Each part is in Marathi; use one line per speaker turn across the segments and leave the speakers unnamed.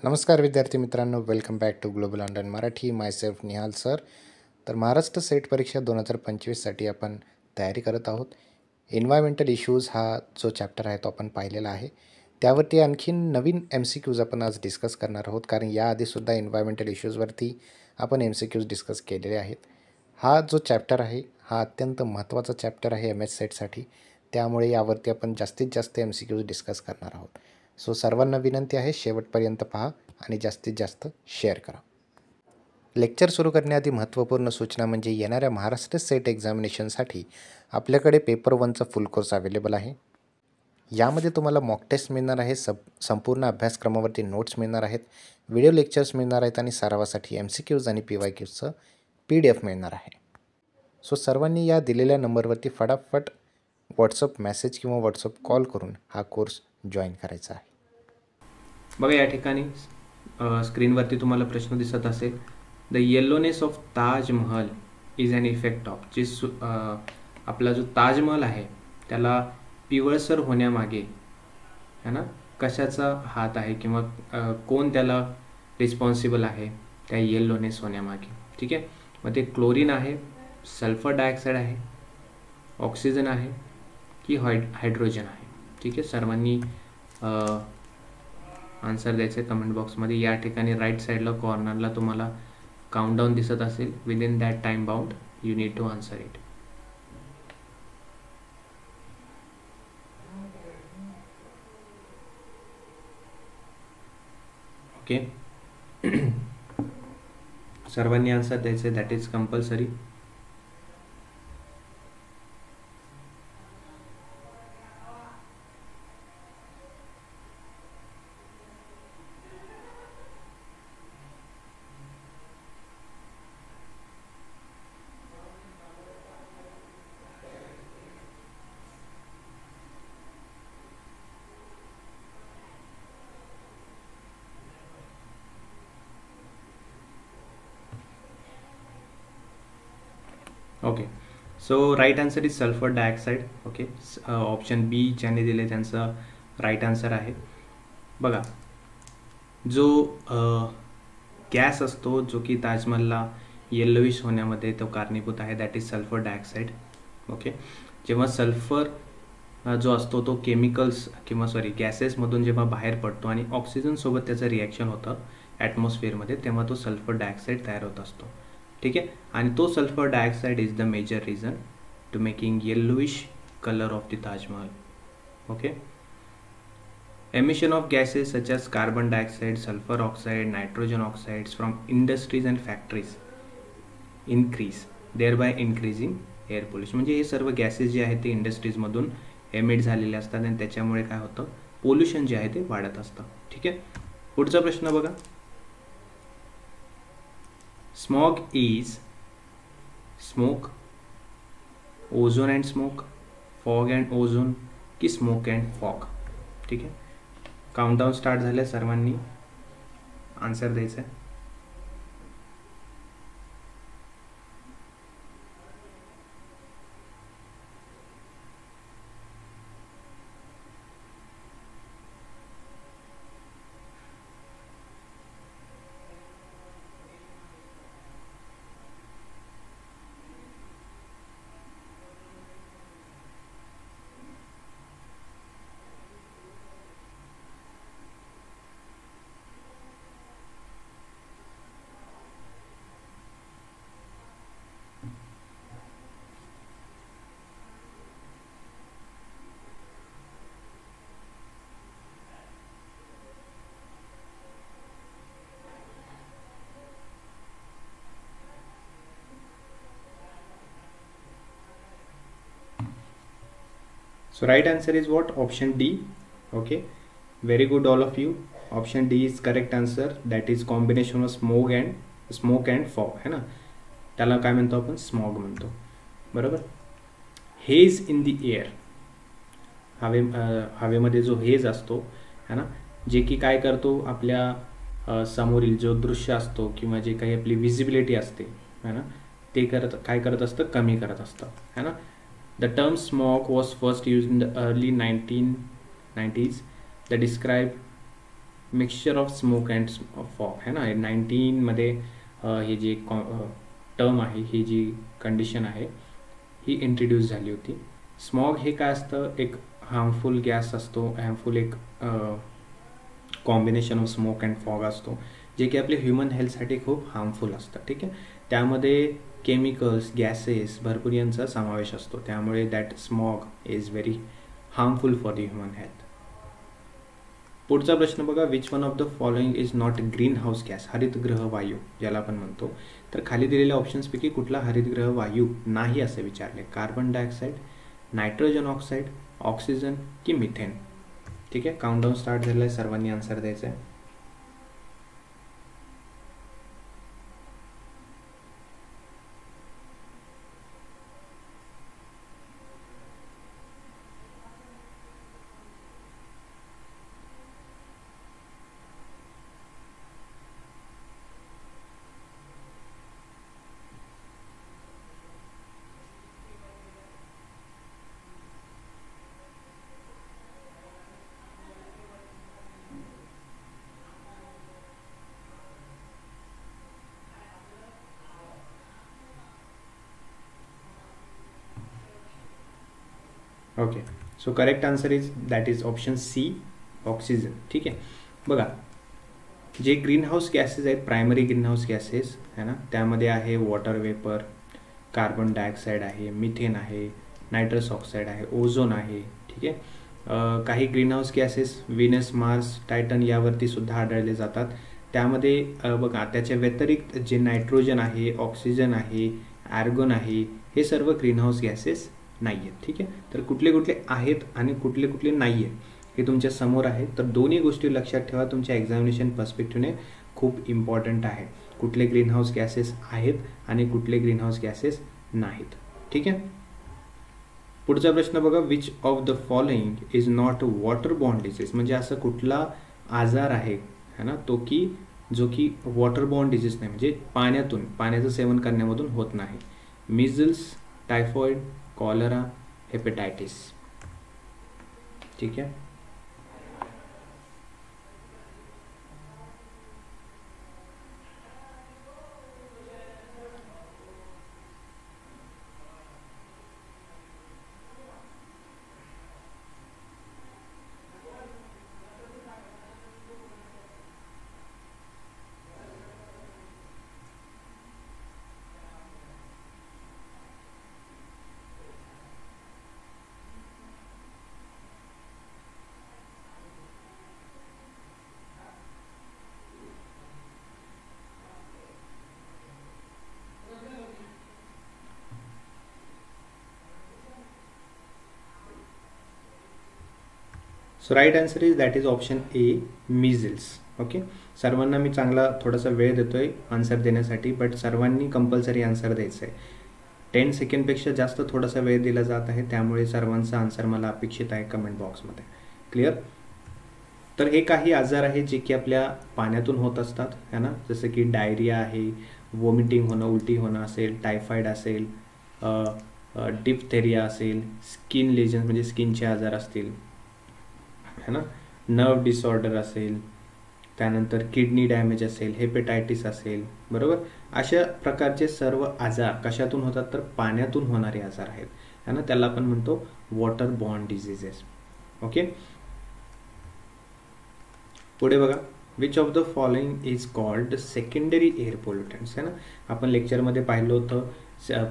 नमस्कार विद्यार्थी मित्रांनो, welcome back to global online Marathi. Myself Nihal sir. तर महाराष्ट्र सेट परीक्षा 2025साठी आपण तयारी करत आहोत. एन्व्हायरमेंटल इश्यूज हा जो चॅप्टर आहे तो आपण पाहिलेला आहे. त्यावरती आणखीन नवीन MCQज आपण आज डिस्कस करणार आहोत, कारण याआधीसुद्धा एन्व्हायरमेंटल इश्यूजवरती आपण MCQज डिस्कस केलेले आहेत. हा जो चॅप्टर आहे हा अत्यंत महत्त्वाचा चॅप्टर आहे MS सेटसाठी. त्यामुळे यावरती आपण जास्तीत जास्त MCQज डिस्कस करणार आहोत. सो सर्वांना विनंती आहे, शेवटपर्यंत पहा आणि जास्तीत जास्त शेअर करा. लेक्चर सुरू करण्याआधी महत्त्वपूर्ण सूचना म्हणजे येणाऱ्या महाराष्ट्र सेट एक्झामिनेशनसाठी आपल्याकडे पेपर 1चा फुल कोर्स अवेलेबल आहे. यामध्ये तुम्हाला मॉक टेस्ट मिळणार आहे, संपूर्ण अभ्यासक्रमावरती नोट्स मिळणार आहेत, व्हिडिओ लेक्चर्स मिळणार आहेत आणि सरावासाठी MCQज आणि PYQजचं PDF मिळणार आहे. सो सर्वांनी या दिलेल्या नंबरवरती फटाफट व्हॉट्सअप मेसेज किंवा व्हॉट्सअप कॉल करून हा कोर्स जॉईन करायचा आहे.
बघा, या ठिकाणी स्क्रीनवरती तुम्हाला प्रश्न दिसत असेल. The yellowness of Taj Mahal is an effect of, जे आपला जो ताजमहल आहे त्याला पिवळसर होण्यामागे है ना कशाचा हात आहे किंवा कोण त्याला रिस्पॉन्सिबल आहे त्या येल्लोनेस होण्यामागे. ठीक आहे, मग ते क्लोरीन आहे, सल्फर डायऑक्साईड आहे, ऑक्सिजन आहे की हायड्रोजन आहे. ठीक आहे, सर्वांनी आन्सर द्यायचं कमेंट बॉक्समध्ये. या ठिकाणी राईट साईडला कॉर्नरला तुम्हाला काउंटडाऊन दिसत असेल. Within that time bound you need to answer it. Okay, सर्वांनी आन्सर द्यायचे, that is compulsory. Okay, so right answer is sulphur dioxide. Okay, option B ज्याने दिले त्यांचा राईट आन्सर आहे. बघा, जो गॅस असतो जो की ताजमहलला येल्लोइश होण्यामध्ये तो कारणीभूत आहे, that is sulphur dioxide. Okay, जेव्हा सल्फर जो असतो तो केमिकल्स किंवा गॅसेसमधून जेव्हा बाहेर पडतो आणि ऑक्सिजनसोबत त्याचं रिॲक्शन होतं ॲटमॉस्फिअरमध्ये, तेव्हा तो सल्फर डायऑक्साईड तयार होत असतो. ठीक आहे, आणि तो sulphur dioxide is the major reason to making yellowish colour of the Taj Mahal. Okay, emission of gases such as carbon dioxide, sulfur oxide, nitrogen oxides from industries and factories increase, thereby increasing air pollution. म्हणजे हे सर्व गॅसेस जे आहेत ते इंडस्ट्रीजमधून एमिट झालेले असतात आणि त्याच्यामुळे काय होतं, पोल्युशन जे आहे ते वाढत असतं. ठीक आहे, पुढचा प्रश्न बघा. Smog is smoke, ozone and smoke, fog and ozone की स्मोक अँड फॉग. ठीक आहे, काउंटडाऊन स्टार्ट झालं, सर्वांनी आन्सर द्यायचं आहे. So right answer is what? Option D. Okay, very good all of you. Option D is correct answer. That is combination of smoke and fog है ना, त्याला काय म्हणतो आपण, स्मॉग म्हणतो. बरोबर. हेज इन द एअर, हवेमध्ये जो हेज असतो है ना, जे की काय करतो, आपल्या समोरील जो दृश्य असतो किंवा जे काही आपली विजिबिलिटी असते है ना, ते काय करत असतं, कमी करत असतं है ना. The term smog was first used in the early 1990s. That describe mixture of smoke and fog है ना. 19मध्ये ही जी टर्म आहे, ही जी कंडिशन आहे ही इंट्रोड्यूस झाली होती. स्मॉग हे काय असतं, एक हार्मफुल गॅस असतो, हार्मफुल एक combination of smoke and fog असतो, जे की आपल्या ह्युमन हेल्थसाठी खूप हार्मफुल असतं. ठीक आहे. त्यामध्ये केमिकल्स, गॅसेस भरपूर यांचा समावेश असतो. त्यामुळे that smog is very harmful for the human health. पुढचा प्रश्न बघा, which one of the following is not green house gas, हरितगृह वायू ज्याला आपण म्हणतो. तर खाली दिलेल्या ऑप्शन्सपैकी कुठला हरितगृह वायू नाही असे विचारले. Carbon dioxide, nitrogen oxide, oxygen की मिथेन. ठीक आहे. काउंटडाऊन स्टार्ट झालेला आहे, सर्वांनी आन्सर द्यायचं आहे. Okay. So correct answer is that is option C, oxygen. ठीक आहे. बघा, जे ग्रीन हाऊस गॅसेस आहेत, प्रायमरी ग्रीन हाऊस गॅसेस है ना, त्यामध्ये आहे वॉटर वेपर, कार्बन डायऑक्साईड आहे, मिथेन आहे, नायट्रस ऑक्साईड आहे, ओझोन आहे. ठीक आहे. काही greenhouse gases Venus, Mars, Titan यावरती सुद्धा आढळले जातात. त्यामध्ये बघा, त्याच्या व्यतिरिक्त जे नायट्रोजन आहे, ऑक्सिजन आहे, आर्गॉन आहे, हे सर्व ग्रीन हाऊस गॅसेस नाही आहेत. ठीक आहे. तर कुठले कुठले आहेत आणि कुठले कुठले नाही आहेत हे तुमच्या समोर आहे. तर दोन्ही गोष्टी लक्षात ठेवा, तुमच्या एक्झामिनेशन पर्स्पेक्टिव्हने खूप इम्पॉर्टंट आहे. कुठले ग्रीन हाऊस गॅसेस आहेत आणि कुठले ग्रीन हाऊस गॅसेस नाहीत. ठीक आहे. पुढचा प्रश्न बघा, which of the following is not water born disease, म्हणजे असं कुठला आजार आहे है ना, तो की जो की वॉटर बॉर्न डिसीज नाही, म्हणजे पाण्याचं सेवन करण्यामधून होत नाही. Measles, typhoid, cholera, hepatitis. ठीक आहे. So right answer is that is option A, measles. Okay. सर्वांना मी चांगला थोडासा वेळ देतोय आन्सर देण्यासाठी, बट सर्वांनी कंपल्सरी आन्सर द्यायचं आहे. 10 सेकंडपेक्षा जास्त थोडासा वेळ दिला जात आहे, त्यामुळे सर्वांचा आन्सर मला अपेक्षित आहे कमेंट बॉक्समध्ये. क्लिअर. तर हे काही आजार आहे जे की आपल्या पाण्यातून होत असतात है ना, जसं की डायरिया आहे, वॉमिटिंग होणं, उलटी होणं असेल, टायफॉइड असेल, डिप्थेरिया असेल, स्किन लेजन्स म्हणजे स्किनचे आजार असतील है ना, नर्व डिसऑर्डर असेल, त्यानंतर किडनी डॅमेज असेल, हेपेटायटिस असेल. बरोबर. अशा प्रकारचे सर्व आजार कशातून होतात, तर पाण्यातून होणारे आजार आहेत है ना, त्याला आपण म्हणतो वॉटर बॉर्न डिझिजेस. ओके. पुढे बघा, which of the following is called secondary air pollutants है ना. आपण लेक्चरमध्ये पाहिलं होतं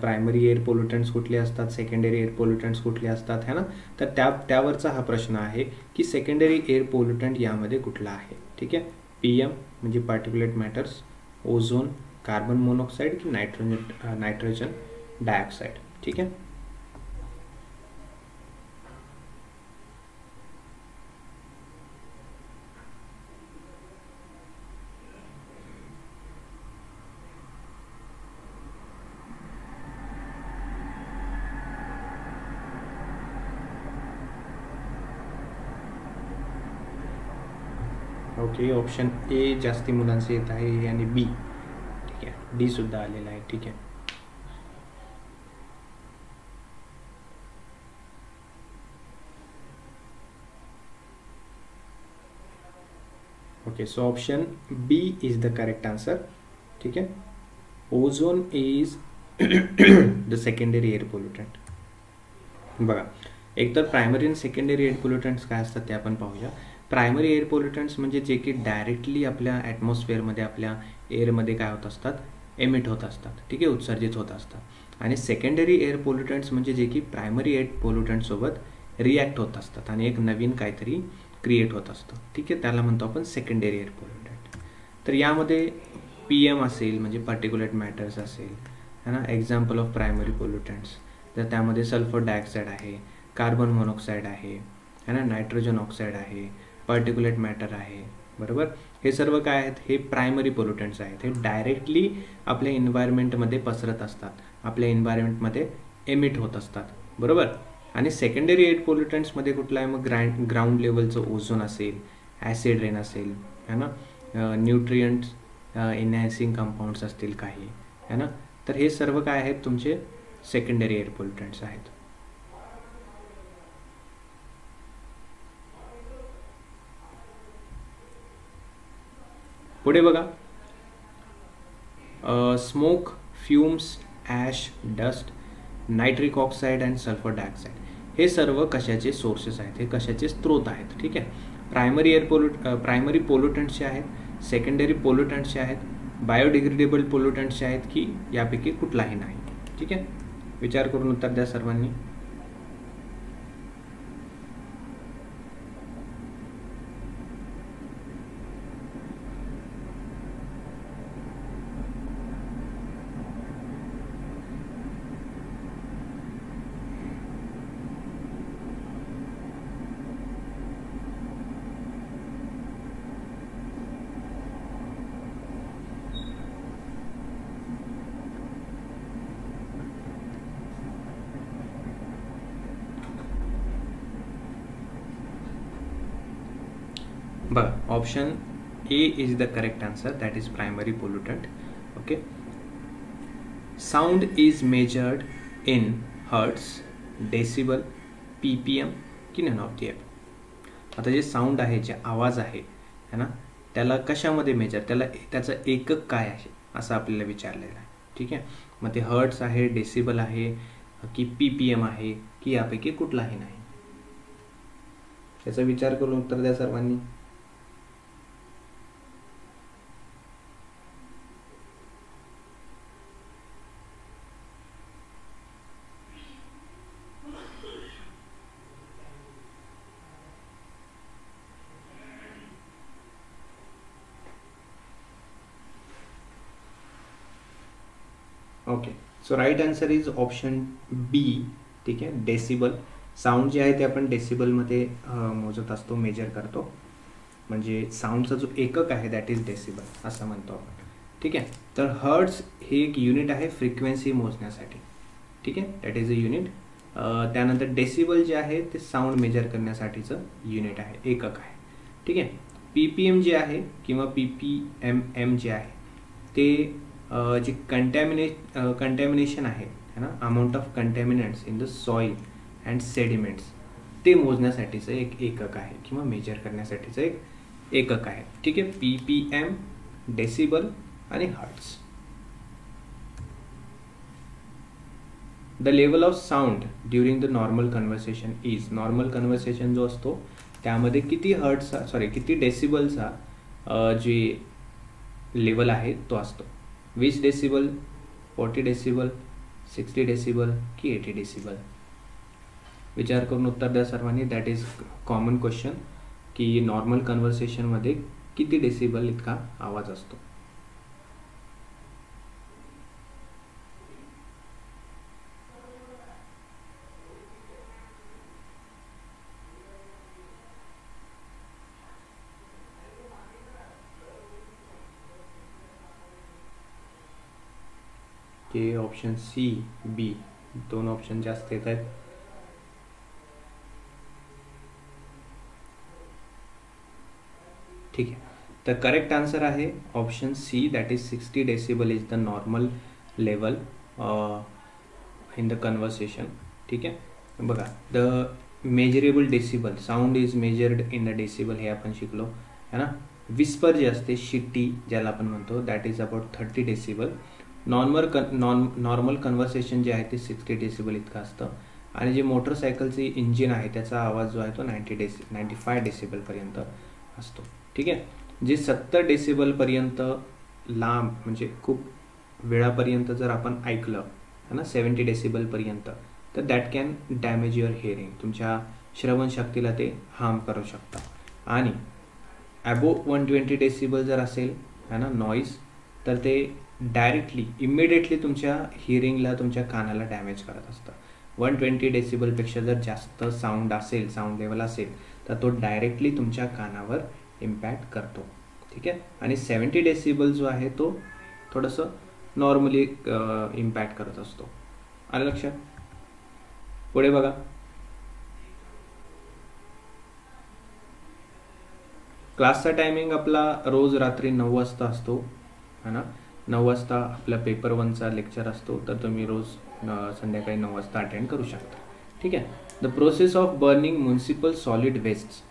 प्रायमरी एअर पोल्युटंट्स कुठले असतात, सेकंडरी एअर पोल्युटंट्स कुठले असतात है ना. तर त्यावरचा हा प्रश्न आहे की सेकंडरी एअर पोल्युटंट यामध्ये कुठला आहे. ठीक आहे. PM म्हणजे particulate matters, ozone, carbon monoxide की नायट्रोजन डायऑक्साईड. ठीक आहे. ओके. ऑप्शन ए जास्ती मुलांचे येत आहे, ए आणि बी. ठीक आहे. डी सुद्धा आलेला आहे. ठीक आहे. Okay, so option B is the correct answer. ठीक आहे, ozone is the secondary air pollutant. बघा, एकतर प्रायमरी आणि सेकंडरी एअर पोल्युटंट्स काय असतात ते आपण पाहूया. प्रायमरी एअर पोल्युटंट्स म्हणजे जे की डायरेक्टली आपल्या ॲटमॉस्फिअरमध्ये, आपल्या एअरमध्ये काय होत असतात, एमिट होत असतात. ठीक आहे, उत्सर्जित होत असतात. आणि सेकंडरी एअर पोल्युटंट्स म्हणजे जे की प्रायमरी एअर पोल्युटंटसोबत रिॲक्ट होत असतात आणि एक नवीन काहीतरी क्रिएट होत असतं. ठीक आहे, त्याला म्हणतो आपण सेकंडरी एअर पोल्युटंट. तर यामध्ये PM असेल म्हणजे पार्टिक्युलेट मॅटर्स असेल, है ना. एक्झाम्पल ऑफ प्रायमरी पोल्युटंट्स, तर त्यामध्ये सल्फर डायऑक्साईड आहे, कार्बन मोनॉक्साईड आहे, है ना, नायट्रोजन ऑक्साईड आहे, पार्टिक्युलेट मॅटर आहे. बरोबर, हे सर्व काय आहेत, हे प्रायमरी पोल्युटंट्स आहेत. हे डायरेक्टली आपल्या एन्व्हायरमेंटमध्ये पसरत असतात, आपल्या एन्व्हायरमेंटमध्ये एमिट होत असतात. बरोबर. आणि सेकंडरी एअर पोल्युटंट्समध्ये कुठला आहे, मग ग्राउंड लेवलचं ओझोन असेल, ॲसिड रेन असेल, है ना, न्यूट्रियंट्स एनहॅन्सिंग कंपाऊंड्स असतील काही, है ना. तर हे सर्व काय आहेत, तुमचे सेकंडरी एअर पोल्युटंट्स आहेत. पुढे बघा, smoke, fumes, ash, dust, nitric oxide and sulphur dioxide, हे सर्व कशाचे सोर्सेस आहेत, हे कशाचे स्रोत आहेत. ठीक आहे, प्रायमरी पोल्युटंट्सचे आहेत, सेकंडरी पोल्युटंट्सचे आहेत, बायोडिग्रेडेबल पोल्युटंट्सचे आहेत, की यापैकी कुठलाही नाही. ठीक आहे, विचार करून उत्तर द्या सर्वांनी. बघा, option A is the correct answer, that is primary pollutant. Okay, sound is measured in hertz, decibel, PPM की नन ऑफ दी एब. आता जे साऊंड आहे, जे आवाज आहे, है ना, त्याला कशामध्ये मेजर, त्याचं एकक काय आहे असं आपल्याला विचारलेलं आहे. ठीक आहे, मग ते हर्ट्स आहे, डेसिबल आहे, की PPM आहे, की यापैकी कुठलाही नाही. याचा विचार करून उत्तर द्या सर्वांनी. Okay, so right answer is option B. ठीक आहे, डेसिबल. साऊंड जे आहे ते आपण डेसिबलमध्ये मोजत असतो, मेजर करतो. म्हणजे साऊंडचा जो एकक आहे दॅट इज डेसिबल असं म्हणतो आपण. ठीक आहे, तर हर्ट्स हे एक युनिट आहे फ्रिक्वेन्सी मोजण्यासाठी. ठीक आहे, दॅट इज अ युनिट. त्यानंतर डेसिबल जे आहे ते साऊंड मेजर करण्यासाठीचं युनिट आहे, एकक आहे. ठीक आहे, PPM जे आहे किंवा PPMM जे आहे ते जी कंटॅमिनेशन आहे ना, amount of contaminants in the soil and sediments, ते मोजण्यासाठीचं एक एकक आहे किंवा मेजर करण्यासाठीचं एक एकक आहे. ठीक आहे, PPM, डेसिबल आणि hertz. The level of sound during the normal conversation is, normal conversation जो असतो त्यामध्ये किती डेसिबलचा जे लेवल आहे तो असतो. 20 डेसिबल, 40 डेसिबल, 60 डेसिबल की 80 डेसिबल. विचार करून उत्तर द्या सर्वांनी. दॅट इज कॉमन क्वेश्चन की नॉर्मल कन्व्हर्सेशनमध्ये किती डेसिबल इतका आवाज असतो. के ऑप्शन सी, बी, दोन ऑप्शन जास्त येत आहेत. ठीक आहे, तर करेक्ट आन्सर आहे option C, that is 60 decibel is the normal level in the conversation. ठीक आहे, बघा, the measurable decibel, sound is measured in the decibel, हे आपण शिकलो है ना. विस्पर जे असते, शिट्टी ज्याला आपण म्हणतो, that is about 30 decibel. Normal conversation जे आहे ते 60 डेसिबल इतकं असतं. आणि जे मोटरसायकलचे इंजिन आहे त्याचा आवाज जो आहे तो 95 डेसिबलपर्यंत असतो. ठीक आहे. जे 70 डेसिबलपर्यंत लांब म्हणजे खूप वेळापर्यंत जर आपण ऐकलं है ना, 70 डेसिबलपर्यंत, तर that can damage your hearing, तुमच्या श्रवणशक्तीला ते हार्म करू शकतं. आणि ॲबो 120 डेसिबल जर असेल है ना नॉईज, तर ते डायरेक्टली इमिडिएटली तुमच्या हिअरिंगला, तुमच्या कानाला डॅमेज करत असतं. 120 डेसिबलपेक्षा जर जास्त साऊंड असेल, साऊंड लेवल असेल, तर तो डायरेक्टली तुमच्या कानावर इम्पॅक्ट करतो. ठीक आहे. आणि 70 डेसिबल जो आहे तो थोडंसं नॉर्मली इम्पॅक्ट करत असतो. आलं लक्षात? पुढे बघा. क्लासचा टायमिंग आपला रोज रात्री 9 वाजता असतो है ना. 9 वाजता आपला पेपर 1चा लेक्चर असतो, तर तुम्ही रोज संध्याकाळी 9 वाजता अटेंड करू शकता. ठीक आहे. The process of burning municipal solid waste,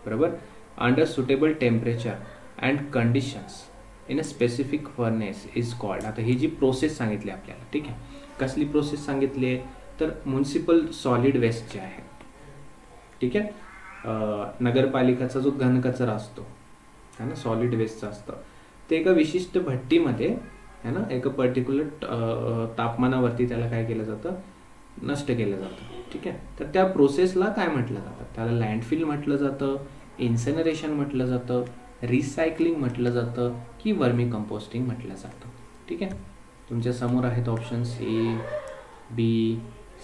बरोबर, under suitable temperature and conditions in a specific furnace is called. आता ही जी प्रोसेस सांगितली आपल्याला, ठीक आहे, कसली प्रोसेस सांगितली आहे, तर म्युनिसिपल सॉलिड वेस्ट जे आहे, ठीक आहे, नगरपालिकाचा जो घनकचरा असतो है ना, सॉलिड वेस्टचा असतं, ते एका विशिष्ट भट्टीमध्ये है ना, एका पर्टिक्युलर तापमानावरती त्याला काय केलं जातं, नष्ट केलं जातं. ठीक आहे. तर त्या प्रोसेसला काय म्हटलं जातं, त्याला लँडफिल म्हटलं जातं, इन्सिनरेशन म्हटलं जातं, रिसायकलिंग म्हटलं जातं, की वर्मी कंपोस्टिंग म्हटलं जातं. ठीक आहे. तुमच्या समोर आहेत options A, B,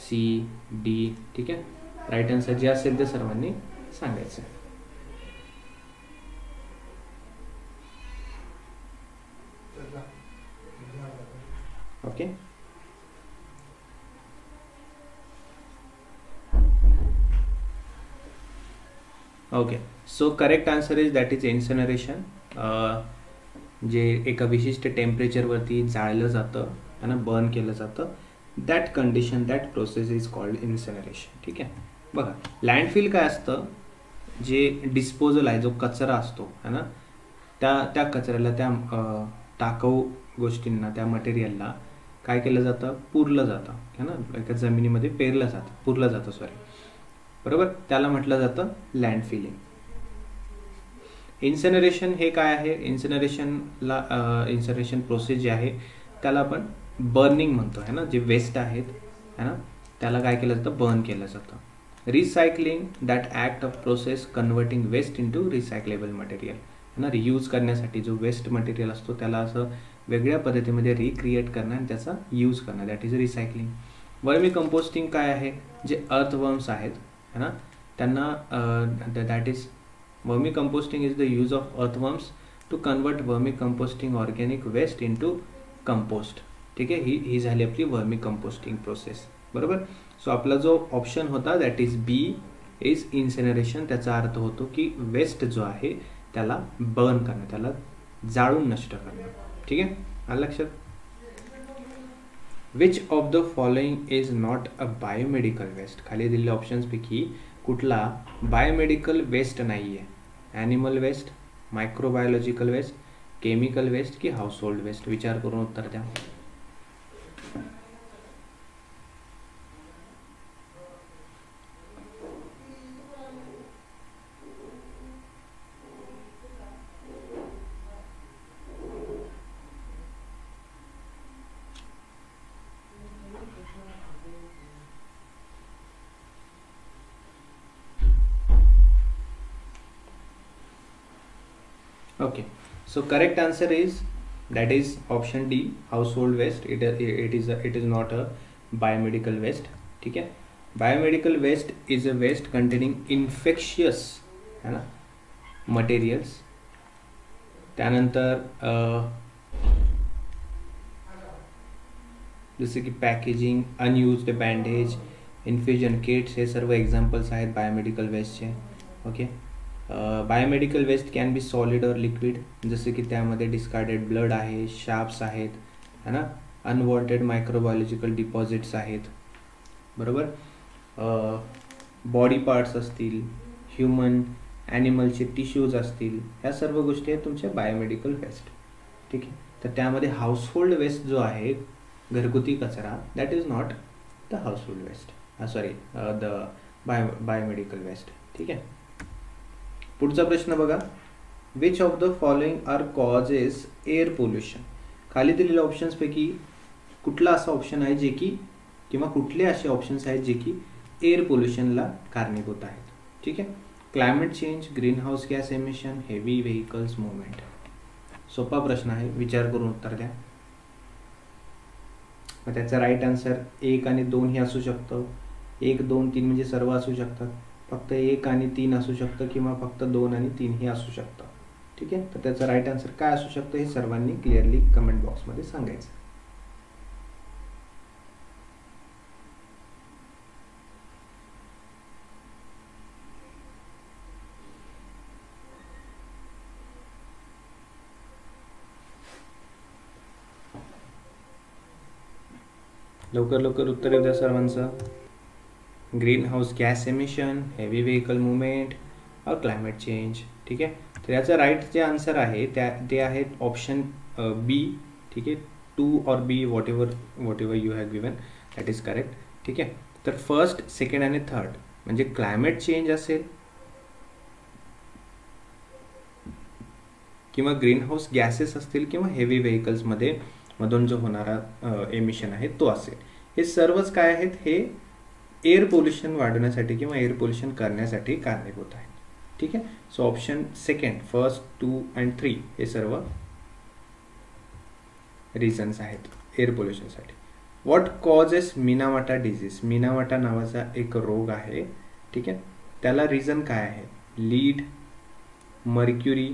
C, D. ठीक आहे. राईट आन्सर जे असेल ते सर्वांनी सांगायचं. Okay. Okay. So correct answer is that is incineration. जे एका विशिष्ट टेम्परेचरवरती जाळलं जातं है ना, बर्न केलं जातं, that condition, that process is called incineration. ठीक आहे. बघा, लँडफिल काय असतं, जे डिस्पोजल आहे, जो कचरा असतो है ना, त्या कचऱ्याला, त्या टाकाऊ गोष्टींना, त्या मटेरियलला काय केलं जातं, पुरलं जातं है ना, एका जमिनीमध्ये पुरलं जातं सॉरी, बरोबर, त्याला म्हटलं जातं लँडफिलिंग. इन्सिनरेशन हे काय आहे, इन्सिनरेशन प्रोसेस जी आहे त्याला आपण बर्निंग म्हणतो है ना, जे वेस्ट आहेत है ना, त्याला काय केलं जातं, बर्न केलं जातं. Recycling, that act of process converting waste into recyclable material है ना, रियूज करण्यासाठी जो वेस्ट मटेरियल असतो त्याला असं वेगळ्या पद्धतीमध्ये रिक्रिएट करणं आणि त्याचा यूज करणं, that is recycling. Vermi composting काय आहे, जे अर्थवर्म्स आहेत है ना, त्यांना that is vermi composting is the use of earthworms to convert vermi composting organic waste into compost. ठीक आहे. ही झाली आपली वर्मी कंपोस्टिंग प्रोसेस, बरोबर. सो आपला जो ऑप्शन होता that is B is incineration. त्याचा अर्थ होतो की वेस्ट जो आहे त्याला बर्न करणं, त्याला जाळून नष्ट करणं. ठीक आहे. आलं लक्षात? Which of the following is not a biomedical waste. खाली दिलेल्या ऑप्शन्सपैकी कुठला बायोमेडिकल वेस्ट नाही आहे. Animal waste, microbiological waste, chemical waste की हाऊसहोल्ड वेस्ट. विचार करून उत्तर द्या. Okay, so correct answer is that is option D, household waste. It is not a biomedical waste. ठीक है. Biomedical waste is a waste containing infectious है ना materials. त्यानंतर जसे की packaging, unused bandage, infusion kits, हे सर्व एक्झाम्पल्स आहेत बायोमेडिकल वेस्टचे. Okay. Biomedical waste can be solid और लिक्विड, जसे की त्यामध्ये डिस्कार्डेड ब्लड आहे, शार्प्स आहेत है ना, अनवॉन्टेड मायक्रोबायोलॉजिकल डिपॉझिट्स आहेत, बरोबर, बॉडी पार्ट्स असतील, ह्युमन ॲनिमलचे टिश्यूज असतील, ह्या सर्व गोष्टी आहेत तुमच्या बायोमेडिकल वेस्ट. ठीक आहे. तर त्यामध्ये हाऊसहोल्ड वेस्ट जो आहे, घरगुती कचरा, that is not the household waste, sorry the biomedical waste. ठीक आहे. पुढचा प्रश्न बघा, which of the following are causes air pollution. खाली दिलेल्या ऑप्शन्सपैकी कुठला असा ऑप्शन आहे जे की, किंवा कुठले असे ऑप्शन्स आहेत जे की एअर पोल्युशनला कारणीभूत आहेत. ठीक आहे. Climate change, green house gas emission, heavy vehicles movement. सोपा प्रश्न आहे, विचार करून उत्तर द्या. मग त्याचा राईट आन्सर 1 आणि 2 हे असू शकतं. 1, 2, 3 म्हणजे सर्व असू शकतात. फक्त 1 आणि 3 असू शकतं, किंवा फक्त 2 आणि 3 हे असू शकतं. ठीक आहे. तर त्याचं राईट आन्सर काय असू शकतं हे सर्वांनी क्लिअरली कमेंट बॉक्समध्ये सांगायचं. लवकर लवकर उत्तर येऊ द्या सर्वांचं. Green house gas emission, heavy vehicle movement और क्लायमेट चेंज. ठीक आहे. तर याचं राईट जे आन्सर आहे ते आहेत ऑप्शन बी. ठीक आहे. 2 और B, whatever you have given, that is correct. ठीक आहे. तर फर्स्ट, सेकंड आणि थर्ड म्हणजे क्लायमेट चेंज असेल किंवा ग्रीन हाऊस गॅसेस असतील किंवा हेवी व्हेकल्समध्ये मधून जो होणारा एमिशन आहे तो असेल. हे सर्वच काय आहेत, हे एअर पोल्युशन वाढवण्यासाठी किंवा एअर पोल्युशन करण्यासाठी कारणीभूत आहेत. ठीक आहे. So option second, first, 2 and 3 हे सर्व रिझन्स आहेत एअर पोल्युशनसाठी. What causes Minamata disease. Minamata नावाचा एक रोग आहे. ठीक आहे. त्याला रिझन काय आहे, लीड, मर्क्युरी,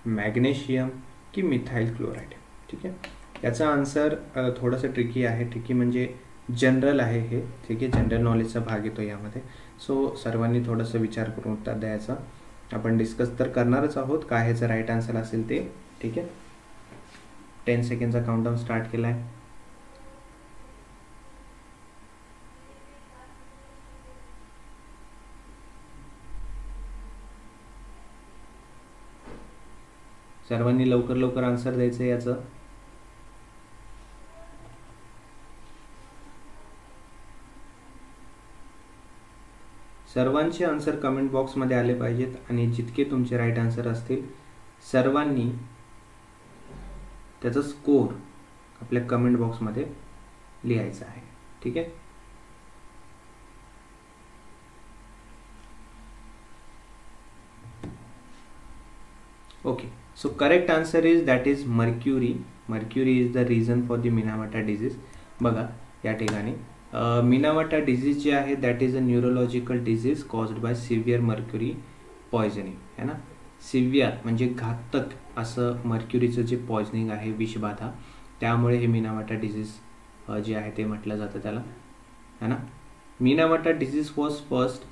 मॅग्नेशियम की मिथाइल क्लोराईड. ठीक आहे. याचा आन्सर थोडंसं ट्रिकी आहे. ट्रिकी म्हणजे जनरल आहे हे. ठीक आहे. जनरल नॉलेजचा भाग येतो यामध्ये. सो सर्वांनी थोडंसं विचार करून उत्तर द्यायचा. आपण डिस्कस तर करणारच आहोत काय ह्याचं राईट आन्सर असेल ते. ठीक आहे. 10 सेकंडचा काउंटडाऊन स्टार्ट केला आहे. सर्वांनी लवकर लवकर आन्सर द्यायचं याचं. सर्वांचे आन्सर कमेंट बॉक्समध्ये आले पाहिजेत आणि जितके तुमचे राईट आन्सर असतील सर्वांनी त्याचा स्कोर आपल्या कमेंट बॉक्समध्ये लिहायचा आहे. ठीक आहे. Okay. So correct answer is that is mercury. Mercury is the reason for the Minamata disease. बघा या ठिकाणी मिनावाटा डिझीज जे आहे that is a neurological disease caused by severe mercury poisoning. है ना. सिव्हिअर म्हणजे घातक असं मर्क्युरीचं जे पॉयझनिंग आहे, विषबाधा, त्यामुळे हे मिनावाटा डिझीज जे आहे ते म्हटलं जातं त्याला. है ना. Minamata disease was first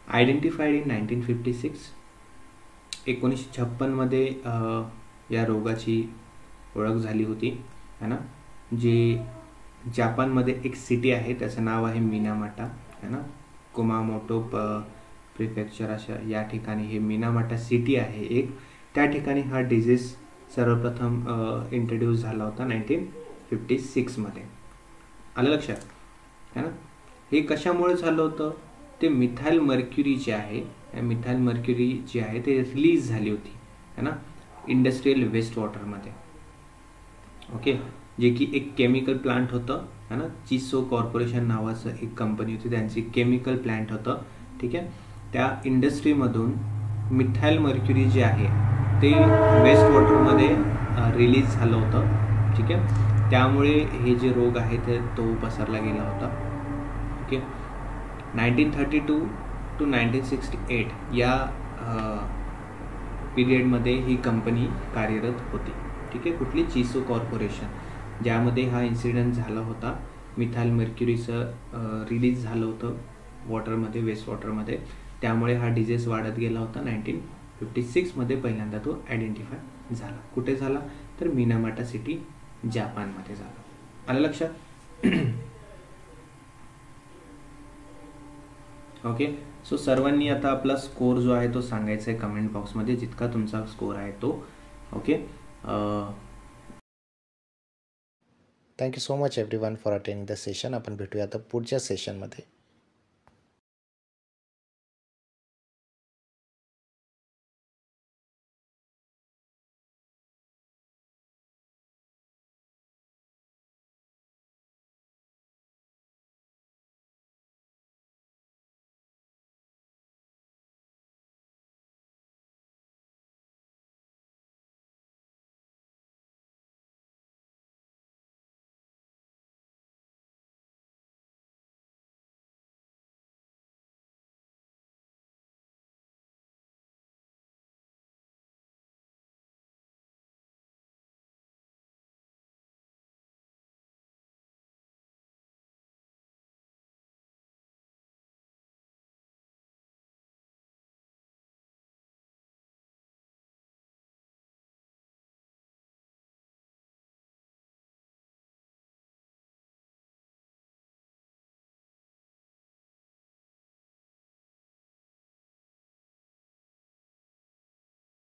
identified in 1956. 1956 मध्ये या रोगाची ओळख झाली होती. है ना. जे जापानमध्ये एक सिटी आहे त्याचं नाव आहे मिनामाटा. है ना. कुमामोटो प्रिफेक्चर अशा या ठिकाणी हे मिनामाटा सिटी आहे एक. त्या ठिकाणी हा डिझीज सर्वप्रथम इंट्रोड्यूस झाला होता 1956 मध्ये. आलं लक्षात. है ना. हे कशामुळे झालं होतं, ते मिथाइल मर्क्युरी जे आहे, मिथाइल मर्क्युरी जी आहे ते रिलीज झाली होती. है ना. इंडस्ट्रियल वेस्ट वॉटरमध्ये. ओके. जे की एक केमिकल प्लांट होतं. है ना. चिसो कॉर्पोरेशन नावाचं एक कंपनी होती, त्यांची केमिकल प्लांट होतं. ठीक आहे. त्या इंडस्ट्रीमधून मिथाइल मर्क्युरी जे आहे ते वेस्ट वॉटरमध्ये रिलीज झालं होतं. ठीक आहे. त्यामुळे हे जे रोग आहे ते तो पसरला गेला होता. ओके. 1932 to 1968 या पिरियडमध्ये ही कंपनी कार्यरत होती. ठीक आहे. कुठली, चिसो कॉर्पोरेशन, ज्यामध्ये हा इन्सिडेंट झाला होता. मिथाइल मर्क्युरीचं रिलीज झालं होतं वॉटरमध्ये, वेस्ट वॉटरमध्ये. त्यामुळे हा डिझीज वाढत गेला होता. 1956 मध्ये पहिल्यांदा तो आयडेंटिफाय झाला. कुठे झाला, तर मिनामाटा सिटी, जापानमध्ये झाला. आलं लक्षात. ओके. सो सर्वांनी आता आपला स्कोर जो आहे तो सांगायचा आहे कमेंट बॉक्समध्ये, जितका तुमचा स्कोर आहे तो. Okay.
Thank you so much everyone for attending the session. आपण भेटूया आता पुढच्या सेशनमध्ये.